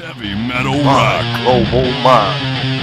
Heavy metal My rock. global mind.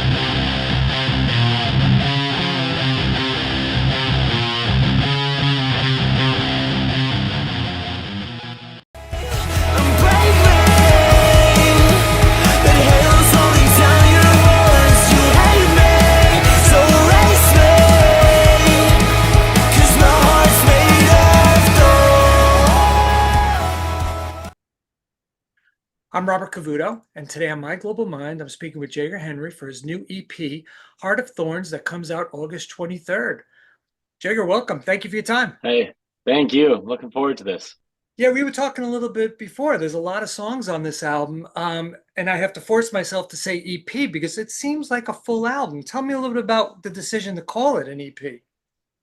I'm Robert Cavuto, and today on My Global Mind, I'm speaking with Jager Henry for his new EP, Heart of Thorns, that comes out August 23rd. Jager, welcome. Thank you for your time. Hey, thank you. Looking forward to this. Yeah, we were talking a little bit before. There's a lot of songs on this album, and I have to force myself to say EP because it seems like a full album. Tell me a little bit about the decision to call it an EP.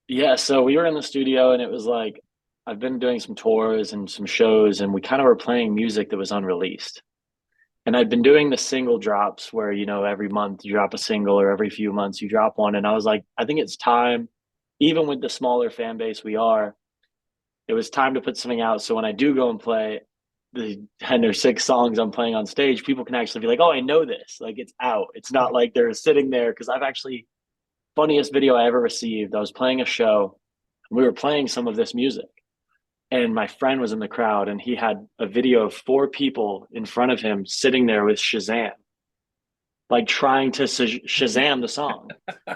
Yeah, so we were in the studio and it was like I've been doing some tours and some shows and we kind of were playing music that was unreleased. And I'd been doing the single drops where, every month you drop a single or every few months you drop one. And I was like, I think it's time, even with the smaller fan base we are, it was time to put something out. So when I do go and play the 10 or 6 songs I'm playing on stage, people can actually be like, oh, I know this. Like it's out. It's not like they're sitting there because I've actually funniest video I ever received. I was playing a show. We were playing some of this music, and my friend was in the crowd, and he had a video of 4 people in front of him sitting there with Shazam, like trying to Shazam the song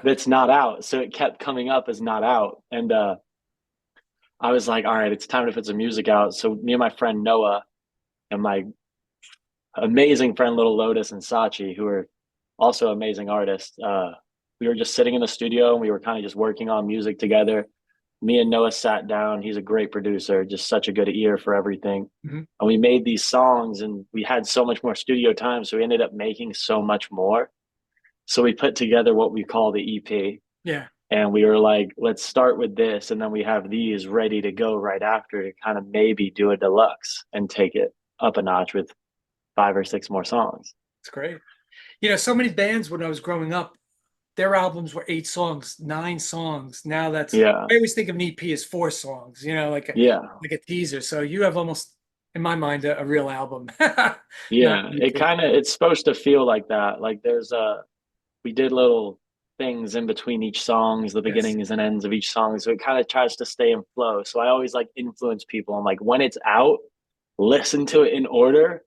that's not out. So it kept coming up as not out, and I was like, all right, it's time to put some music out. So me and my friend Noah and my amazing friend Lil Lotus and Sachi, who are also amazing artists, we were just sitting in the studio and we were kind of just working on music together. Me and Noah sat down. He's a great producer, just such a good ear for everything. Mm-hmm. And we made these songs and we had so much more studio time. So we ended up making so much more. So we put together what we call the EP. Yeah. And we were like, let's start with this. And then we have these ready to go right after to kind of maybe do a deluxe and take it up a notch with 5 or 6 more songs. It's great. So many bands when I was growing up, their albums were 8 songs, 9 songs. Now I always think of an EP as 4 songs, like a teaser. So you have almost, in my mind, a real album. Yeah, it's supposed to feel like that. Like we did little things in between each songs, the beginnings and ends of each song. So it kind of tries to stay in flow. So I always influence people. I'm like, when it's out, listen to it in order,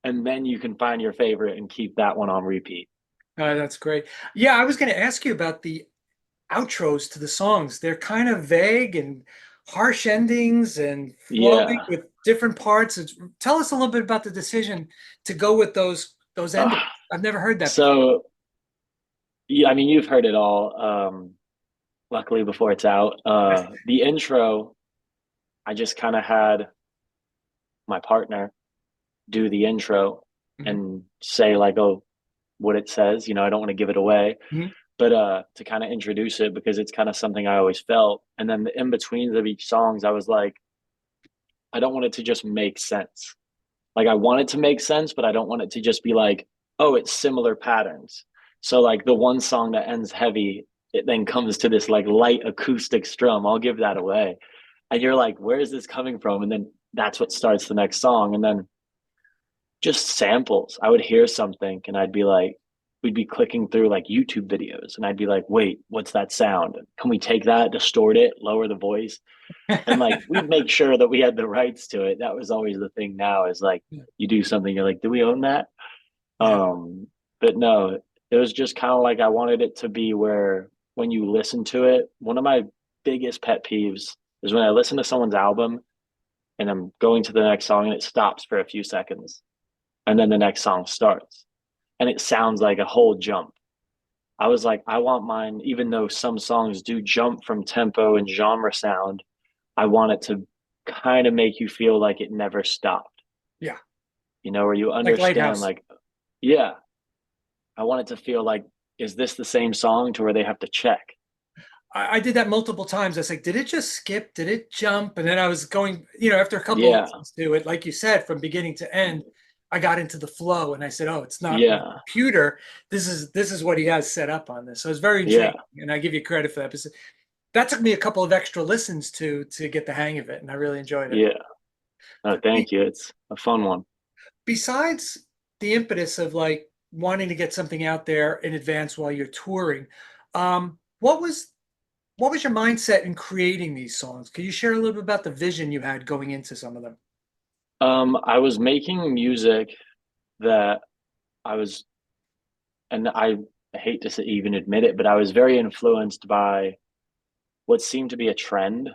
and then you can find your favorite and keep that one on repeat. That's great. Yeah, I was going to ask you about the outros to the songs. They're kind of vague and harsh endings and flowing with different parts. Tell us a little bit about the decision to go with those endings. I've never heard that before. Yeah, I mean, you've heard it all. Luckily, before it's out, the intro, I just kind of had my partner do the intro and say oh, what it says. I don't want to give it away, but to kind of introduce it because it's kind of something I always felt. And then the in-betweens of each songs, I was like, I don't want it to just make sense. I want it to make sense, but I don't want it to just be like, oh, it's similar patterns. So the one song that ends heavy, it then comes to this light acoustic strum. I'll give that away. And you're like, where is this coming from? And then that's what starts the next song. And then just samples. I would hear something and I'd be like, we'd be clicking through YouTube videos and I'd be like, wait, what's that sound? Can we take that, distort it, lower the voice? And we'd make sure that we had the rights to it. That was always the thing. Now is you do something, you're like, do we own that? But no, it was just kind of I wanted it to be where when you listen to it, one of my biggest pet peeves is when I listen to someone's album and I'm going to the next song and it stops for a few seconds. And then the next song starts and it sounds like a whole jump. I was like, I want mine, even though some songs do jump from tempo and genre sound, I want it to kind of make you feel like it never stopped. Yeah. Where you understand, Lighthouse. yeah, I want it to feel is this the same song to where they have to check? I did that multiple times. I was like, did it just skip? Did it jump? And then I was going, after a couple of listens to it, like you said, from beginning to end, I got into the flow and I said, oh, it's not a computer. This is what he has set up on this. So it's very intriguing. And I give you credit for that. Because that took me a couple of extra listens to get the hang of it. And I really enjoyed it. Yeah. Oh, thank you. It's a fun one. Besides the impetus of like wanting to get something out there in advance while you're touring. What was your mindset in creating these songs? Could you share a little bit about the vision you had going into some of them? I was making music that I was, and I hate to even admit it, but I was very influenced by what seemed to be a trend.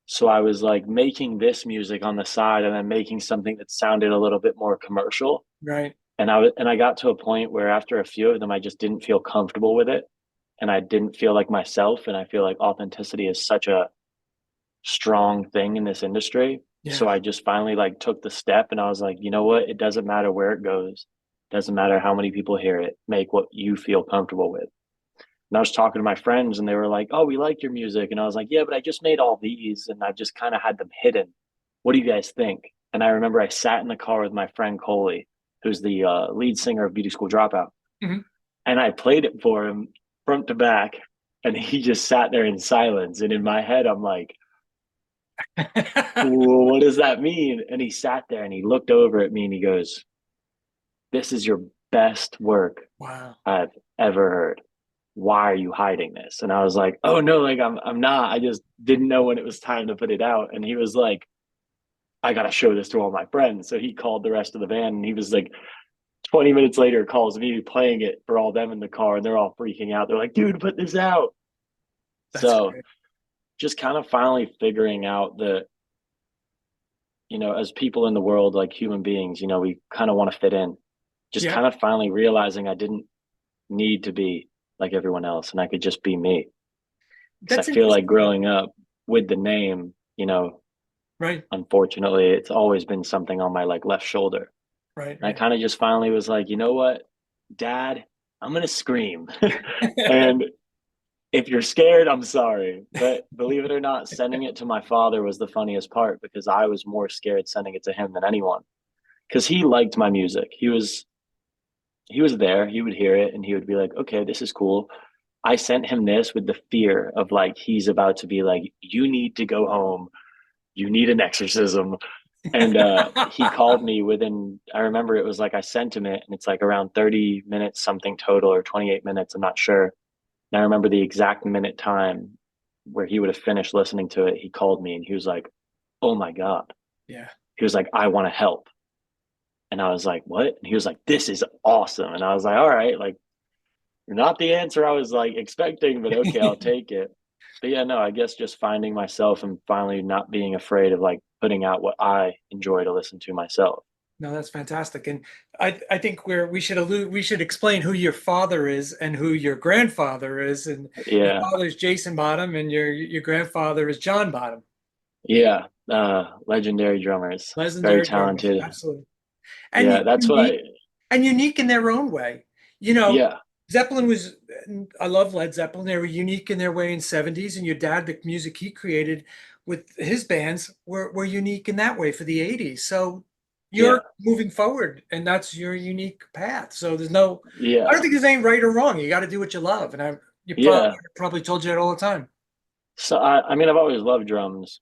So I was like making this music on the side and then making something that sounded a little bit more commercial. Right. And I got to a point where after a few of them, I just didn't feel comfortable with it, and I didn't feel like myself. And I feel like authenticity is such a strong thing in this industry. Yeah. So I just finally like took the step, and I was like, you know what? It doesn't matter where it goes. It doesn't matter how many people hear it. Make what you feel comfortable with. And I was talking to my friends and they were like, oh, we like your music. And I was like, yeah, but I just made all these and I just kind of had them hidden. What do you guys think? And I remember I sat in the car with my friend Coley, who's the lead singer of Beauty School Dropout. Mm-hmm. And I played it for him front to back. And he just sat there in silence. And in my head, I'm like, well, what does that mean? And he sat there and he looked over at me and he goes, this is your best work Wow. I've ever heard. Why are you hiding this? And I was like, oh no, like I'm not. I just didn't know when it was time to put it out. And he was like, I gotta show this to all my friends. So he called the rest of the band and he was like 20 minutes later calls me playing it for all them in the car and they're all freaking out. They're like, dude, put this out. That's So great. just kind of finally figuring out that, as people in the world, like human beings, we kind of want to fit in. Just Yeah. kind of finally realizing I didn't need to be like everyone else and I could just be me. Because That's I feel like interesting. growing up with the name, Right. unfortunately, it's always been something on my like left shoulder. Right. And I Right. kind of just finally was like, you know what, Dad, I'm gonna scream. And if you're scared, I'm sorry. But believe it or not, sending it to my father was the funniest part because I was more scared sending it to him than anyone. Because he liked my music. He was there, he would hear it and he would be like, okay, this is cool. I sent him this with the fear of like he's about to be like, you need to go home. You need an exorcism. And he called me within, I remember it was like I sent him it and it's like around 30 minutes something total or 28 minutes, I'm not sure. And I remember the exact minute time where he would have finished listening to it. He called me and he was like, oh my God. Yeah. He was like, I want to help. And I was like, what? And he was like, this is awesome. And I was like, all right, like, not the answer I was like expecting, but okay, I'll take it. But yeah, no, I guess just finding myself and finally not being afraid of like putting out what I enjoy to listen to myself. No, that's fantastic. And I think we should explain who your father is and who your grandfather is. And your Yeah. father is Jason Bonham and your grandfather is John Bonham. Yeah. Legendary drummers. Very Legendary drummers. talented. Absolutely. And Yeah. That's what unique and unique in their own way. You know, yeah. Zeppelin was, I love Led Zeppelin. They were unique in their way in '70s, and your dad, the music he created with his bands were unique in that way for the '80s. So Yeah. you're moving forward, and that's your unique path. So there's no, I don't Yeah. think there's any right or wrong. You got to do what you love, and your father Yeah. probably told you that all the time. So I mean, I've always loved drums.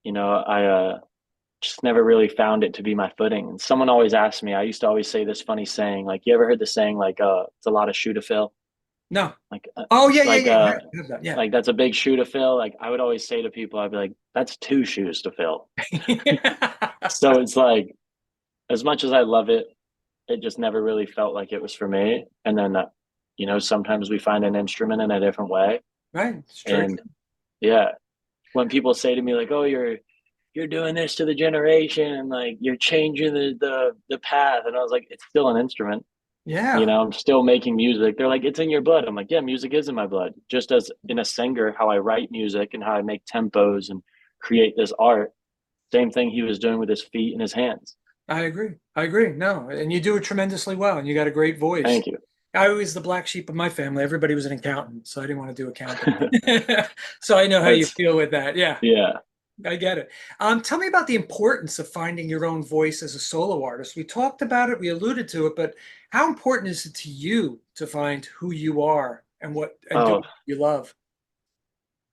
I just never really found it to be my footing. And someone always asked me, I used to always say this funny saying, like, you ever heard the saying, like, it's a lot of shoe to fill? No. Like, Oh yeah, yeah, like, yeah. uh, I have that. Yeah. like that's a big shoe to fill. Like, I would always say to people, I'd be like, that's two shoes to fill. So it's like, as much as I love it, it just never really felt like it was for me. And then, sometimes we find an instrument in a different way. Right. It's true. And yeah, when people say to me, like, oh, you're doing this to the generation and like you're changing the path, and I was like, it's still an instrument. Yeah. I'm still making music. They're like, it's in your blood. I'm like, yeah, music is in my blood. Just as in a singer, how I write music and how I make tempos and create this art, same thing he was doing with his feet and his hands. I agree. I agree. No, and you do it tremendously well, and you got a great voice. Thank you. I was the black sheep of my family. Everybody was an accountant, so I didn't want to do accounting. So I know how you That's feel with that. Yeah, yeah. I get it. Tell me about the importance of finding your own voice as a solo artist. We talked about it, we alluded to it, but how important is it to you to find who you are and do Oh, what you love?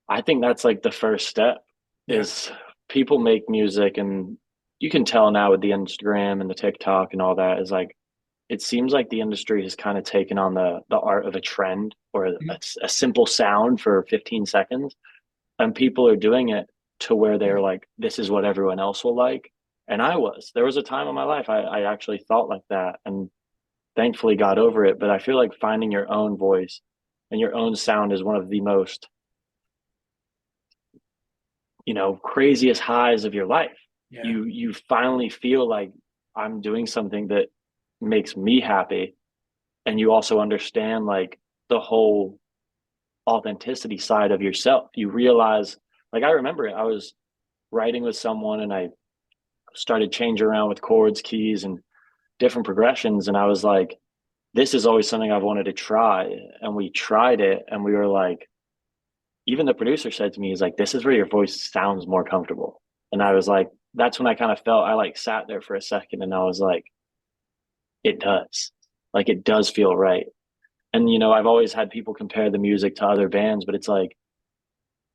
I think that's like the first step Yeah, is people make music and you can tell now with the Instagram and the TikTok and all that is like it seems like the industry has kind of taken on the art of a trend or Mhm. a simple sound for 15 seconds, and people are doing it to where they're like, this is what everyone else will like. And there was a time in my life I actually thought like that, and thankfully got over it. But I feel like finding your own voice and your own sound is one of the most, craziest highs of your life. Yeah. You finally feel like I'm doing something that makes me happy, and you also understand like the whole authenticity side of yourself. You realize, like, I remember it. I was writing with someone and I started changing around with chords, keys, and different progressions, and I was like, this is always something I've wanted to try. And we tried it, and we were like, even the producer said to me, he's like, this is where your voice sounds more comfortable. And I was like, that's when I kind of felt, I like sat there for a second and I was like, it does. Like, it does feel right. And, I've always had people compare the music to other bands, but it's like,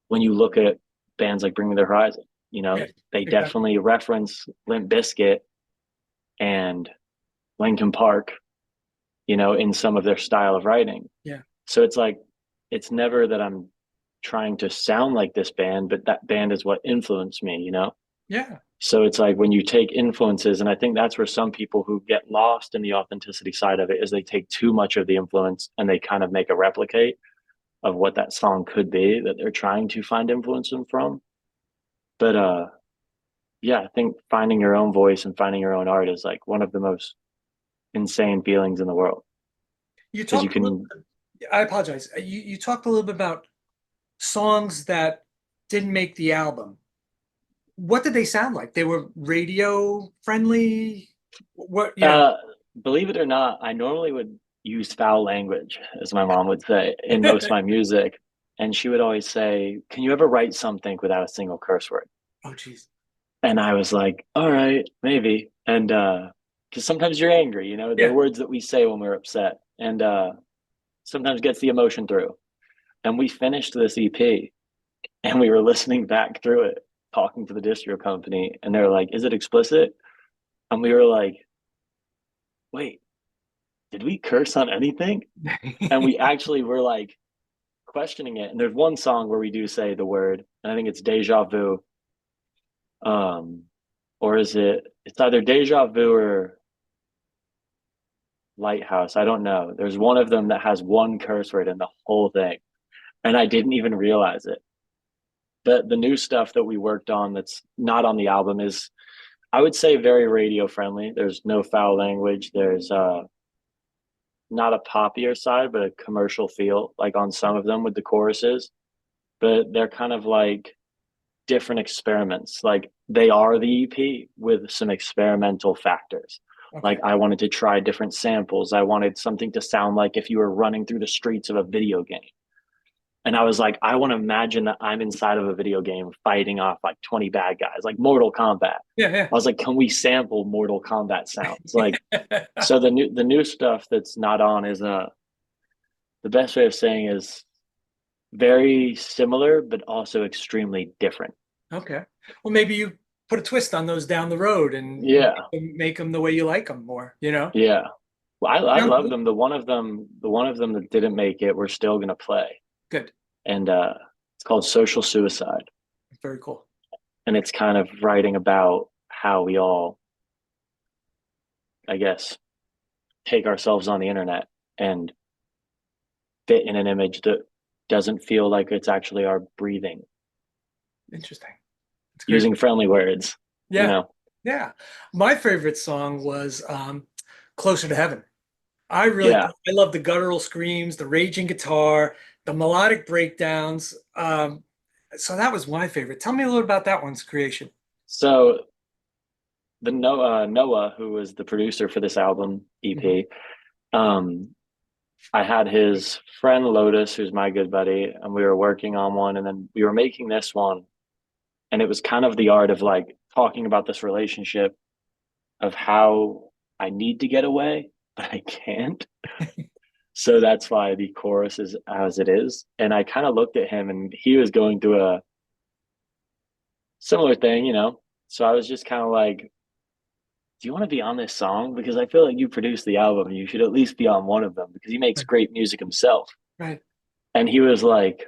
when you look at bands like Bring Me the Horizon, Yeah. they Exactly. definitely reference Limp Bizkit and Linkin Park, in some of their style of writing. Yeah. So it's like, it's never that I'm trying to sound like this band, but that band is what influenced me. Yeah. So it's like when you take influences, and I think that's where some people who get lost in the authenticity side of it is they take too much of the influence and they kind of make a replicate of what that song could be that they're trying to find influence from. But yeah, I think finding your own voice and finding your own art is like one of the most insane feelings in the world You because you talked a little can. I apologize. You talked a little bit about songs that didn't make the album. What did they sound like? They were radio friendly? What, yeah. Uh, Believe it or not, I normally would use foul language, as my mom would say, in most of my music. And she would always say, can you ever write something without a single curse word? Oh, geez. And I was like, all right, maybe. And because sometimes you're angry, they're Yeah. words that we say when we're upset, and sometimes gets the emotion through. And we finished this EP and we were listening back through it, talking to the distro company, and they're like, is it explicit? And we were like, wait, did we curse on anything? And we actually were like questioning it. And there's one song where we do say the word, and I think it's Deja Vu. Um, or it's either Deja Vu or Lighthouse. I don't know. There's one of them that has one curse word in the whole thing. And I didn't even realize it. But the new stuff that we worked on that's not on the album is, I would say, very radio friendly. There's no foul language. There's not a poppier side, but a commercial feel, like on some of them with the choruses. But they're kind of like different experiments. Like they are the EP with some experimental factors. Okay. Like I wanted to try different samples. I wanted something to sound like if you were running through the streets of a video game. And I was like, I want to imagine that I'm inside of a video game fighting off like 20 bad guys, like Mortal Kombat. Yeah. I was like, can we sample Mortal Kombat sounds? Like, Yeah. so the new stuff that's not on is the best way of saying is very similar, but also extremely different. Okay. Well, maybe you put a twist on those down the road and Yeah. make them the way you like them more, you know? Yeah. Well, I Sounds love good. them. The one of them that didn't make it, we're still gonna play. Good. And it's called Social Suicide. Very cool. And it's kind of writing about how we all, I guess, take ourselves on the internet and fit in an image that doesn't feel like it's actually our breathing, Interesting. It's great. using friendly words, you Yeah. know? Yeah. My favorite song was Closer to Heaven. Yeah. I love the guttural screams, the raging guitar, the melodic breakdowns. So that was my favorite. Tell me a little about that one's creation. So the Noah, who was the producer for this album Mhm. EP, um, I had his friend Lotus, who's my good buddy, and we were working on one, and then we were making this one, and it was kind of the art of like talking about this relationship of how I need to get away, but I can't. So that's why the chorus is as it is. And I kind of looked at him, and he was going through a similar thing. So I was just kind of like, do you want to be on this song? Because I feel like you produced the album and you should at least be on one of them because he makes Right. great music himself. Right. And he was like,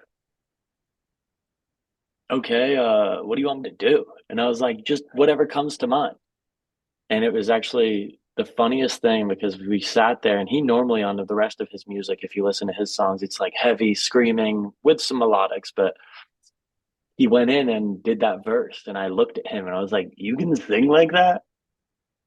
okay, what do you want me to do? And I was like, just whatever comes to mind. And it was actually the funniest thing because we sat there and he normally on the rest of his music, if you listen to his songs, it's like heavy screaming with some melodics, but he went in and did that verse and I looked at him and I was like, you can sing like that?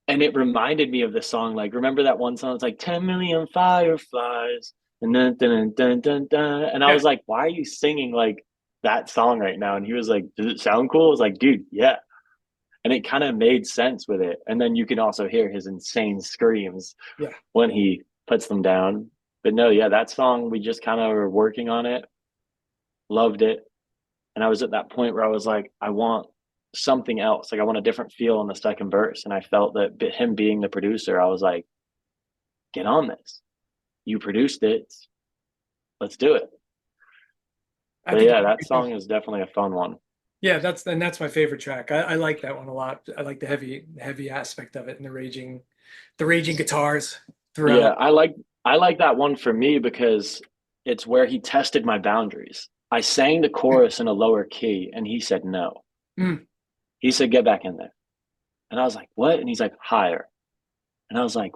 And it reminded me of the song, like, remember that one song? It's like 10 million fireflies. And then, dun, dun, dun, dun. And I Yeah. was like, why are you singing like that song right now? And he was like, does it sound cool? I was like, dude, yeah. And it kind of made sense with it. And then you can also hear his insane screams Yeah. when he puts them down. But no, yeah, that song, we just kind of were working on it, loved it. And I was at that point where I was like, I want something else. Like I want a different feel in the second verse. And I felt that him being the producer, I was like, get on this. You produced it. Let's do it. I But think yeah, that song is definitely a fun one. yeah, that's my favorite track. I like that one a lot. I like the heavy aspect of it and the raging guitars Yeah, throughout. I like that one for me because it's where he tested my boundaries. I sang the chorus in a lower key and he said no. Mm, He said get back in there. And I was like, "What?" And he's like, "Higher." And I was like,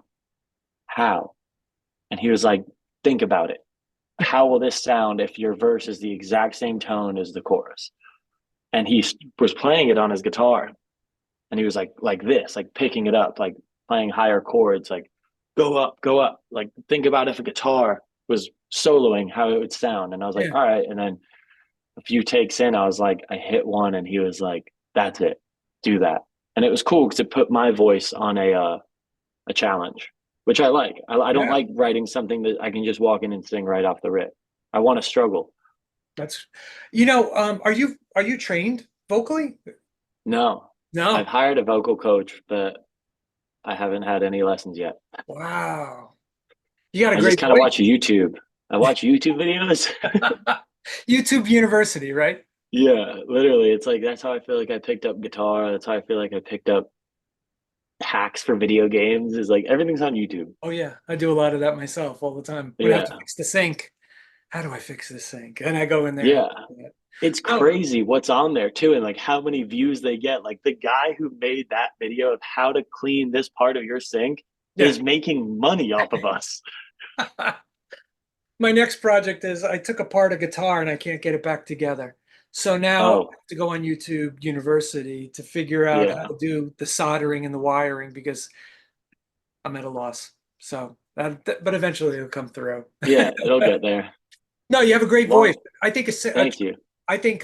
"How?" And he was like, "Think about it. How will this sound if your verse is the exact same tone as the chorus?" And he was playing it on his guitar and he was like this, like picking it up, like playing higher chords, like go up. Like think about if a guitar was soloing, how it would sound. And I was like, yeah, all right. And then a few takes in, I was like, I hit one, and he was like, that's it, do that. And it was cool because it put my voice on a challenge, which I like. I don't yeah. like writing something that I can just walk in and sing right off the rip. I want to struggle. That's are you trained vocally? No, I've No. hired a vocal coach, but I haven't had any lessons yet. Wow. You got a I just great kind of watch voice. YouTube. I watch YouTube videos. YouTube University, right? Yeah, literally. It's like that's how I feel like I picked up guitar. That's how I feel like I picked up hacks for video games. Is like everything's on YouTube. Oh yeah, I do a lot of that myself all the time. When I have to Yeah. fix the sink, how do I fix this sink? And I go in there and Yeah. do that. It's No, crazy what's on there too, and like how many views they get. Like the guy who made that video of how to clean this part of your sink yeah. is making money off of us. My next project is I took apart a guitar and I can't get it back together. So now I Oh, have to go on YouTube University to figure out how yeah. to do the soldering and the wiring because I'm at a loss. So but eventually it'll come through. Yeah, it'll get there. No, you have a great voice. Long. I think it's Thank you. I think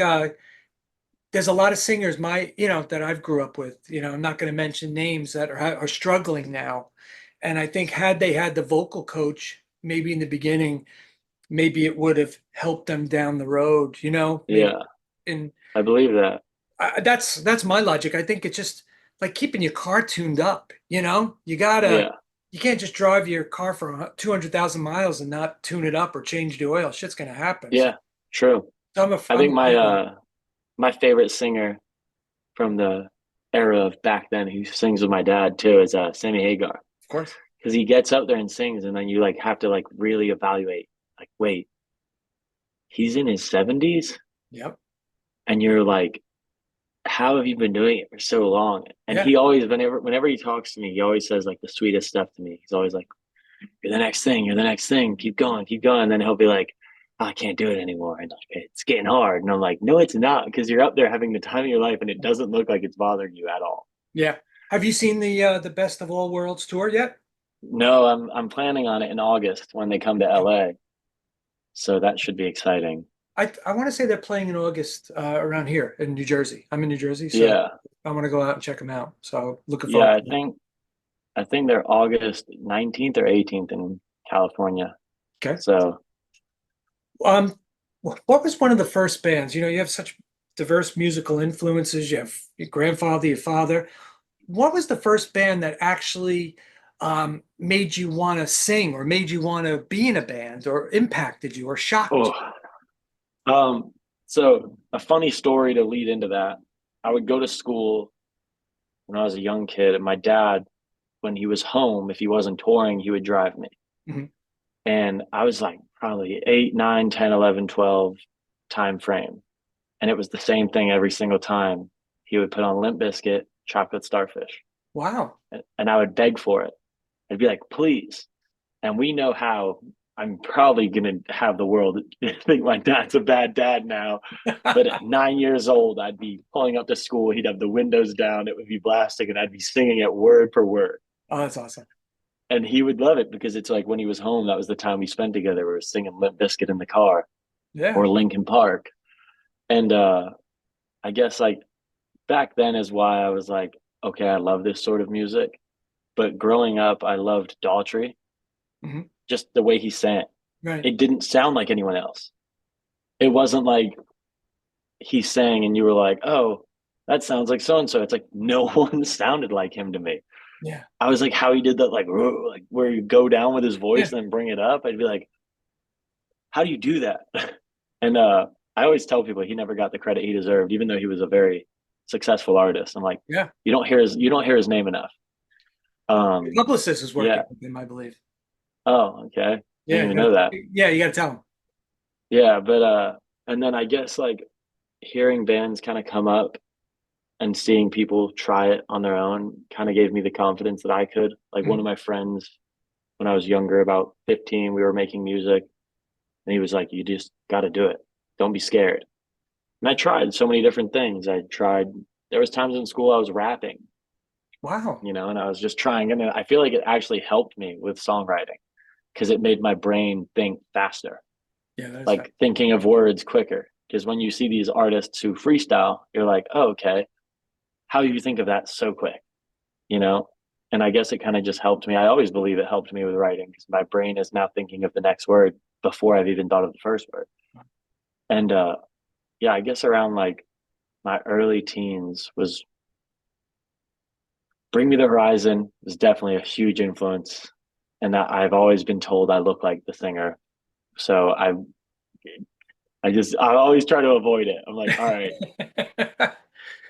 there's a lot of singers that I've grew up with. I'm not going to mention names that are struggling now. And I think had they had the vocal coach maybe in the beginning, maybe it would have helped them down the road, maybe. Yeah, And I believe that. that's my logic. I think it's just like keeping your car tuned up, Yeah. you can't just drive your car for 200,000 miles and not tune it up or change the oil. Shit's going to happen. So, Yeah, true. I I'm think a fan of that. my favorite singer from the era of back then who sings with my dad too is Sammy Hagar Of course. because he gets up there and sings and then you like have to like really evaluate like wait, he's in his 70s Yep. and you're like, how have you been doing it for so long? And Yeah. he always whenever he talks to me he always says like the sweetest stuff to me. He's always like, you're the next thing, you're the next thing, keep going. And then he'll be like, oh, I can't do it anymore and like, it's getting hard. And I'm like, no it's not, because you're up there having the time of your life and it doesn't look like it's bothering you at all. Yeah. Have you seen the Best of All Worlds tour yet? No, I'm planning on it in August when they come to LA. So that should be exciting. I want to say they're playing in August around here in New Jersey. I'm in New Jersey, so Yeah. I want to go out and check them out. So looking Yeah, forward to that. I think they're August 19th or 18th in California. Okay. So Um, what was one of the first bands? You have such diverse musical influences. You have your grandfather, your father. What was the first band that actually made you want to sing or made you want to be in a band or impacted you or shocked oh you? um so a funny story to lead into that. I would go to school when I was a young kid and my dad when he was home, if he wasn't touring, he would drive me. Mm-hmm. And I was like probably 8, 9, 10, 11, 12 time frame. And it was the same thing every single time. He would put on Limp Bizkit, Chocolate Starfish. Wow. And I would beg for it. I'd be like, please. And we know how I'm probably going to have the world think my dad's a bad dad now. But at 9 years old, I'd be pulling up to school. He'd have the windows down. It would be blasting, and I'd be singing it word for word. Oh, that's awesome. And he would love it because it's like when he was home, that was the time we spent together. We were singing Limp Bizkit in the car Yeah. or Linkin Park. And I guess like back then is why I was like, okay, I love this sort of music. But growing up, I loved Daughtry, Mm-hmm. just the way he sang. Right. It didn't sound like anyone else. It wasn't like he sang and you were like, oh, that sounds like so and so. It's like no one sounded like him to me. Yeah. I was like, how he did that, like where you go down with his Yeah. voice and then bring it up. I'd be like, how do you do that? And I always tell people he never got the credit he deserved, even though he was a very successful artist. I'm like, Yeah. you don't hear his name enough. The publicist is working Yeah. with him, I believe. Oh, okay. Yeah. Didn't even know that. Yeah, you got to tell him. Yeah, but and then I guess like hearing bands kind of come up and seeing people try it on their own kind of gave me the confidence that I could. Like one Mm-hmm. of my friends when I was younger, about 15, we were making music and he was like, you just got to do it. Don't be scared. And I tried so many different things. There was times in school I was rapping, Wow. and I was just trying. And I feel like it actually helped me with songwriting because it made my brain think faster, Yeah, that's right. like thinking of words quicker. Because when you see these artists who freestyle, you're like, oh, okay, how do you think of that so quick? You know? And I guess it kind of just helped me. I always believe it helped me with writing because my brain is now thinking of the next word before I've even thought of the first word. And yeah, I guess around like my early teens was Bring Me the Horizon was definitely a huge influence. And that I've always been told I look like the singer. So I always try to avoid it. I'm like, all right.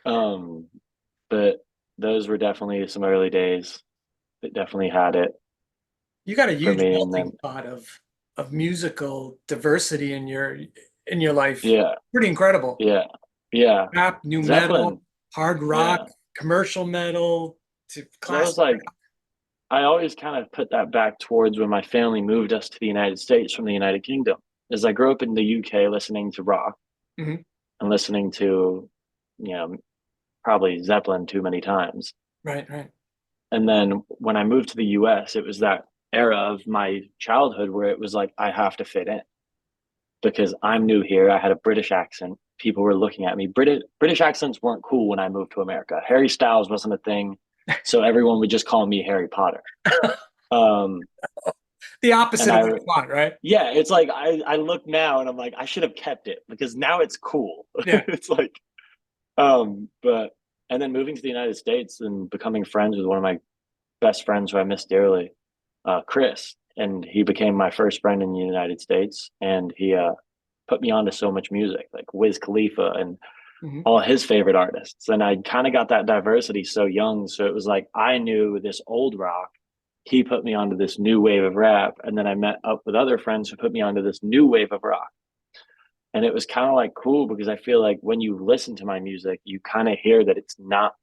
Um, but those were definitely some early days that definitely had it You got a for huge me. And melting then, pot of musical diversity in your life. yeah, Pretty incredible. yeah, yeah. Rap, new metal, Zeppelin, hard yeah. rock, commercial metal to So that was classic like, rock. I always kind of put that back towards when my family moved us to the United States from the United Kingdom. As I grew up in the UK listening to rock Mm-hmm. and listening to, you know, probably Zeppelin too many times. Right, right. And then when I moved to the US, it was that era of my childhood where it was like, I have to fit in because I'm new here. I had a British accent. People were looking at me. British accents weren't cool when I moved to America. Harry Styles wasn't a thing. So everyone would just call me Harry Potter. Um, The and opposite of what you want, right? yeah, it's like I look now and I'm like, I should have kept it because now it's cool. Yeah. It's like, but and then moving to the United States and becoming friends with one of my best friends who I miss dearly, Chris, and he became my first friend in the United States, and he put me onto so much music, like Wiz Khalifa and Mm-hmm. all his favorite artists, and I kind of got that diversity so young, so it was like I knew this old rock. He put me onto this new wave of rap, and then I met up with other friends who put me onto this new wave of rock. And it was kind of like cool because I feel like when you listen to my music, you kind of hear that it's not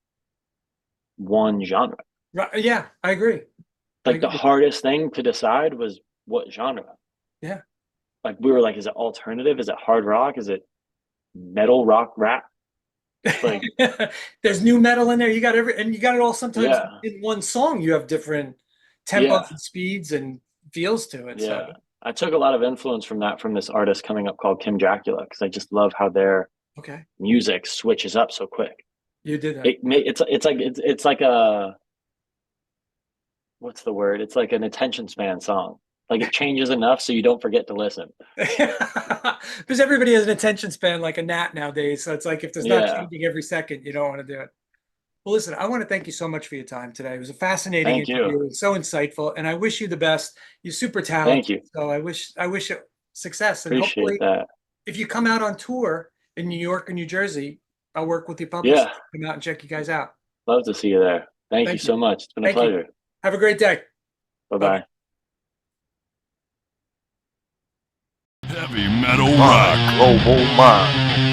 one genre. Right. Yeah, I agree. I Like the agree. hardest thing to decide was what genre. Yeah. Like we were like, is it alternative? Is it hard rock? Is it metal rock rap? Like, There's new metal in there. And you got it all sometimes yeah, in one song. You have different tempos yeah, and speeds and feels to it. So yeah. I took a lot of influence from that from this artist coming up called Kim Dracula because I just love how their okay, music switches up so quick. you did that. It's like a what's the word? It's like an attention span song. Like it changes enough so you don't forget to listen. Because everybody has an attention span like a gnat nowadays. So it's like if there's not Yeah. changing every second, you don't want to do it. Well, listen, I want to thank you so much for your time today. It was a fascinating Thank you. interview. It's so insightful, and I wish you the best. You're super Thank talented, you. so I wish you success. And Appreciate hopefully, that. if you come out on tour in New York or New Jersey, I'll work with your publicist Yeah. to come out and check you guys out. Love to see you there. Thank you Thank you. so much. It's been a Thank you. pleasure. Have a great day. Bye-bye. Heavy metal rock. Global mind.